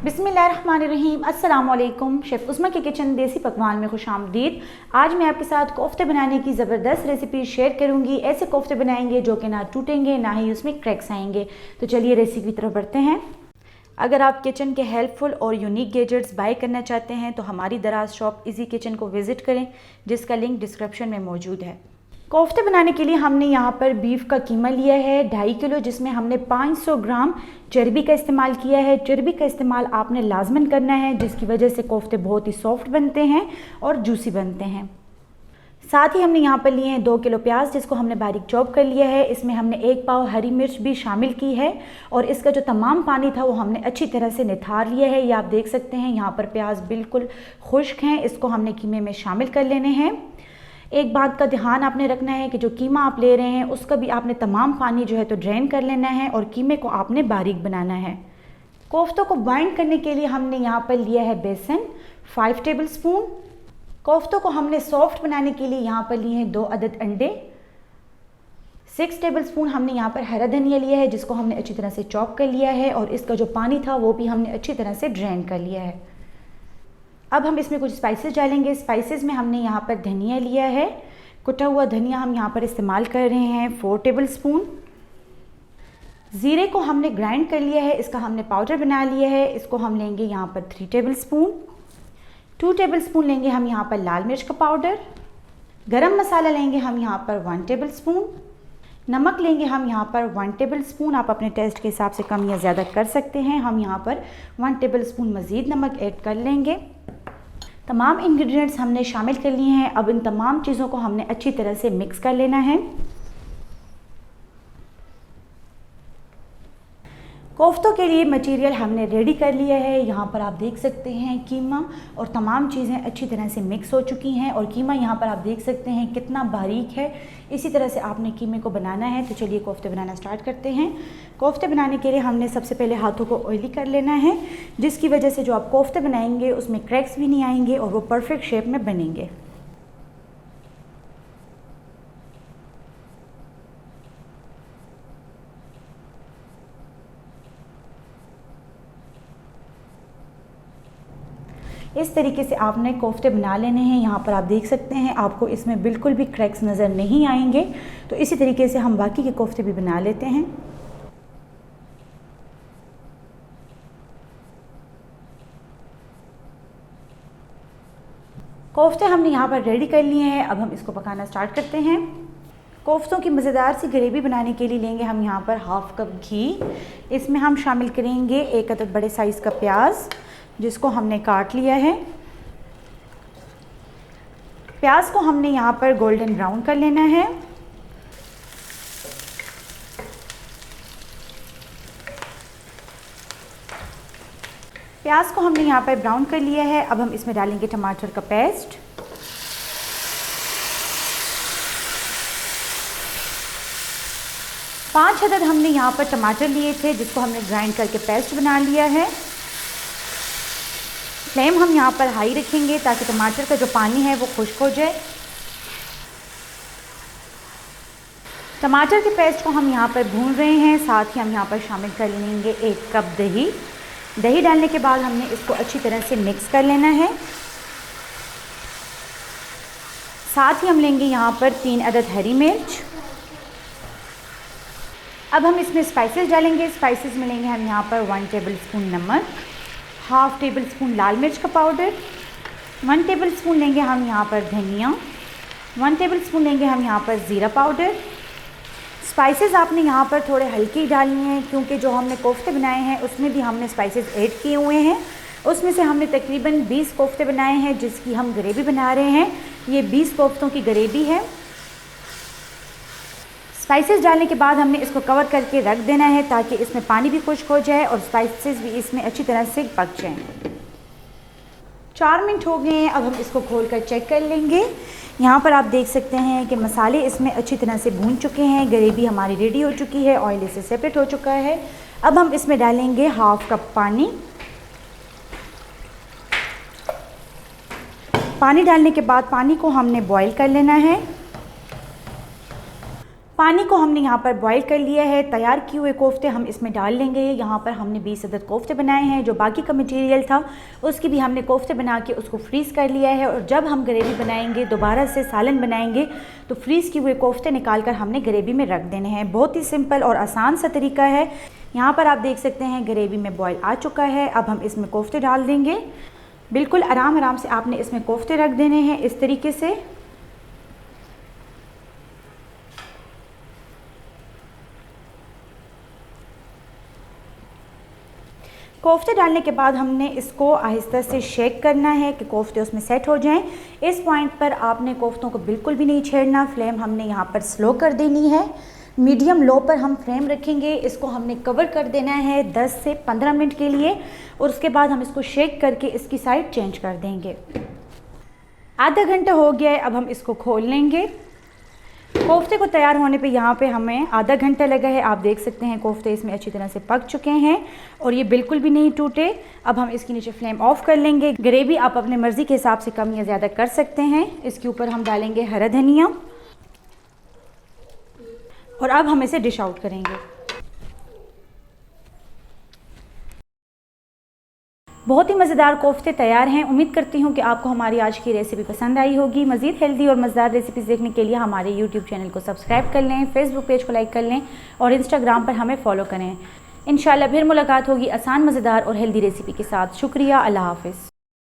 बिस्मिल्लाहिर्रहमानिर्रहीम। अस्सलाम वालेकुम। शेफ़ उस्मा के किचन देसी पकवान में खुशामदीद। आज मैं आपके साथ कोफ्ते बनाने की ज़बरदस्त रेसिपी शेयर करूंगी। ऐसे कोफ्ते बनाएंगे जो कि ना टूटेंगे ना ही उसमें क्रैक्स आएंगे। तो चलिए रेसिपी की तरफ बढ़ते हैं। अगर आप किचन के हेल्पफुल और यूनिक गैजेट्स बाय करना चाहते हैं तो हमारी दराज शॉप इजी किचन को विज़िट करें, जिसका लिंक डिस्क्रिप्शन में मौजूद है। कोफ्ते बनाने के लिए हमने यहाँ पर बीफ का कीमा लिया है 2.5 किलो, जिसमें हमने 500 ग्राम चर्बी का इस्तेमाल किया है। चर्बी का इस्तेमाल आपने लाजमन करना है, जिसकी वजह से कोफ्ते बहुत ही सॉफ्ट बनते हैं और जूसी बनते हैं। साथ ही हमने यहाँ पर लिए हैं 2 किलो प्याज, जिसको हमने बारीक चॉप कर लिया है। इसमें हमने 1 पाव हरी मिर्च भी शामिल की है और इसका जो तमाम पानी था वो हमने अच्छी तरह से निथार लिया है। ये आप देख सकते हैं यहाँ पर प्याज बिल्कुल खुश्क हैं। इसको हमने कीमे में शामिल कर लेने हैं। एक बात का ध्यान आपने रखना है कि जो कीमा आप ले रहे हैं उसका भी आपने तमाम पानी जो है तो ड्रेन कर लेना है और कीमे को आपने बारीक बनाना है। कोफ्तों को बाइंड करने के लिए हमने यहाँ पर लिया है बेसन 5 टेबल स्पून। कोफ्तों को हमने सॉफ्ट बनाने के लिए यहाँ पर लिए हैं 2 अदद अंडे। 6 टेबल स्पून हमने यहाँ पर हरा धनिया लिया है, जिसको हमने अच्छी तरह से चॉप कर लिया है और इसका जो पानी था वो भी हमने अच्छी तरह से ड्रेन कर लिया है। अब हम इसमें कुछ स्पाइसेस डालेंगे। स्पाइसेस में हमने यहाँ पर धनिया लिया है, कुटा हुआ धनिया हम यहाँ पर इस्तेमाल कर रहे हैं 4 टेबल स्पून। ज़ीरे को हमने ग्राइंड कर लिया है, इसका हमने पाउडर बना लिया है। इसको हम लेंगे यहाँ पर 3 टेबल स्पून। 2 टेबल स्पून लेंगे हम यहाँ पर लाल मिर्च का पाउडर। गरम मसाला लेंगे हम यहाँ पर 1 टेबल स्पून। नमक लेंगे हम यहाँ पर 1 टेबल स्पून। आप अपने टेस्ट के हिसाब से कम या ज़्यादा कर सकते हैं। हम यहाँ पर 1 टेबल स्पून मज़ीद नमक ऐड कर लेंगे। तमाम इंग्रेडिएंट्स हमने शामिल कर लिए हैं। अब इन तमाम चीज़ों को हमने अच्छी तरह से मिक्स कर लेना है। कोफ्तों के लिए मटेरियल हमने रेडी कर लिया है। यहाँ पर आप देख सकते हैं कीमा और तमाम चीज़ें अच्छी तरह से मिक्स हो चुकी हैं और कीमा यहाँ पर आप देख सकते हैं कितना बारीक है। इसी तरह से आपने कीमे को बनाना है। तो चलिए कोफ्ते बनाना स्टार्ट करते हैं। कोफ्ते बनाने के लिए हमने सबसे पहले हाथों को ऑयली कर लेना है, जिसकी वजह से जो आप कोफ्ते बनाएंगे उसमें क्रैक्स भी नहीं आएंगे और वो परफेक्ट शेप में बनेंगे। इस तरीके से आपने कोफ्ते बना लेने हैं। यहाँ पर आप देख सकते हैं आपको इसमें बिल्कुल भी क्रैक्स नज़र नहीं आएंगे। तो इसी तरीके से हम बाकी के कोफ्ते भी बना लेते हैं। कोफ्ते हमने यहाँ पर रेडी कर लिए हैं। अब हम इसको पकाना स्टार्ट करते हैं। कोफ्तों की मज़ेदार सी ग्रेवी बनाने के लिए लेंगे हम यहाँ पर 1/2 कप घी। इसमें हम शामिल करेंगे 1 अदद बड़े साइज़ का प्याज, जिसको हमने काट लिया है। प्याज को हमने यहाँ पर गोल्डन ब्राउन कर लेना है। प्याज को हमने यहाँ पर ब्राउन कर लिया है। अब हम इसमें डालेंगे टमाटर का पेस्ट। पाँच अदद हमने यहाँ पर टमाटर लिए थे, जिसको हमने ग्राइंड करके पेस्ट बना लिया है। फ्लेम हम यहाँ पर हाई रखेंगे ताकि टमाटर का जो पानी है वो खुश्क हो जाए। टमाटर के पेस्ट को हम यहाँ पर भून रहे हैं। साथ ही हम यहाँ पर शामिल कर लेंगे 1 कप दही। दही डालने के बाद हमने इसको अच्छी तरह से मिक्स कर लेना है। साथ ही हम लेंगे यहाँ पर 3 अदद हरी मिर्च। अब हम इसमें स्पाइसेस डालेंगे। स्पाइसेस में लेंगे हम यहाँ पर 1 टेबल स्पून नमक, 1/2 टेबल स्पून लाल मिर्च का पाउडर, 1 टेबल स्पून लेंगे हम यहाँ पर धनिया, 1 टेबल स्पून लेंगे हम यहाँ पर ज़ीरा पाउडर। स्पाइसेस आपने यहाँ पर थोड़े हल्के ही डालने हैं, क्योंकि जो हमने कोफ्ते बनाए हैं उसमें भी हमने स्पाइसेस ऐड किए हुए हैं। उसमें से हमने तकरीबन 20 कोफ्ते बनाए हैं, जिसकी हम ग्रेवी बना रहे हैं। ये 20 कोफ्तों की ग्रेवी है। स्पाइसेस डालने के बाद हमने इसको कवर करके रख देना है ताकि इसमें पानी भी खुश्क हो जाए और स्पाइसेस भी इसमें अच्छी तरह से पक जाएं। 4 मिनट हो गए हैं। अब हम इसको खोल कर चेक कर लेंगे। यहाँ पर आप देख सकते हैं कि मसाले इसमें अच्छी तरह से भून चुके हैं। ग्रेवी हमारी रेडी हो चुकी है, ऑयल इससे सेपरेट हो चुका है। अब हम इसमें डालेंगे 1/2 कप पानी। पानी डालने के बाद पानी को हमने बॉईल कर लेना है। पानी को हमने यहाँ पर बॉईल कर लिया है। तैयार किए हुए कोफ्ते हम इसमें डाल लेंगे। यहाँ पर हमने 20 अदद कोफ्ते बनाए हैं। जो बाकी का मटेरियल था उसकी भी हमने कोफ्ते बना के उसको फ्रीज़ कर लिया है। और जब हम ग्रेवी बनाएंगे, दोबारा से सालन बनाएंगे, तो फ्रीज़ किए हुए कोफ्ते निकाल कर हमने ग्रेवी में रख देने हैं। बहुत ही सिंपल और आसान सा तरीका है। यहाँ पर आप देख सकते हैं ग्रेवी में बॉयल आ चुका है। अब हम इसमें कोफ्ते डाल देंगे। बिल्कुल आराम आराम से आपने इसमें कोफ्ते रख देने हैं, इस तरीके से। कोफ्ते डालने के बाद हमने इसको आहिस्ता से शेक करना है कि कोफ्ते उसमें सेट हो जाएं। इस पॉइंट पर आपने कोफ्तों को बिल्कुल भी नहीं छेड़ना। फ्लेम हमने यहाँ पर स्लो कर देनी है। मीडियम लो पर हम फ्लेम रखेंगे। इसको हमने कवर कर देना है 10 से 15 मिनट के लिए और उसके बाद हम इसको शेक करके इसकी साइड चेंज कर देंगे। आधा घंटा हो गया है, अब हम इसको खोल लेंगे। कोफ्ते को तैयार होने पे यहाँ पे हमें आधा घंटा लगा है। आप देख सकते हैं कोफ्ते इसमें अच्छी तरह से पक चुके हैं और ये बिल्कुल भी नहीं टूटे। अब हम इसके नीचे फ्लेम ऑफ कर लेंगे। ग्रेवी आप अपने मर्ज़ी के हिसाब से कम या ज़्यादा कर सकते हैं। इसके ऊपर हम डालेंगे हरा धनिया और अब हम इसे डिश आउट करेंगे। बहुत ही मज़ेदार कोफ्ते तैयार हैं। उम्मीद करती हूँ कि आपको हमारी आज की रेसिपी पसंद आई होगी। मज़ीद हेल्दी और मज़ेदार रेसिपीज़ देखने के लिए हमारे यूट्यूब चैनल को सब्सक्राइब कर लें, फेसबुक पेज को लाइक कर लें और इंस्टाग्राम पर हमें फॉलो करें। इंशाल्लाह फिर मुलाकात होगी आसान, मज़ेदार और हेल्दी रेसिपी के साथ। शुक्रिया। अल्लाह हाफ़िज़।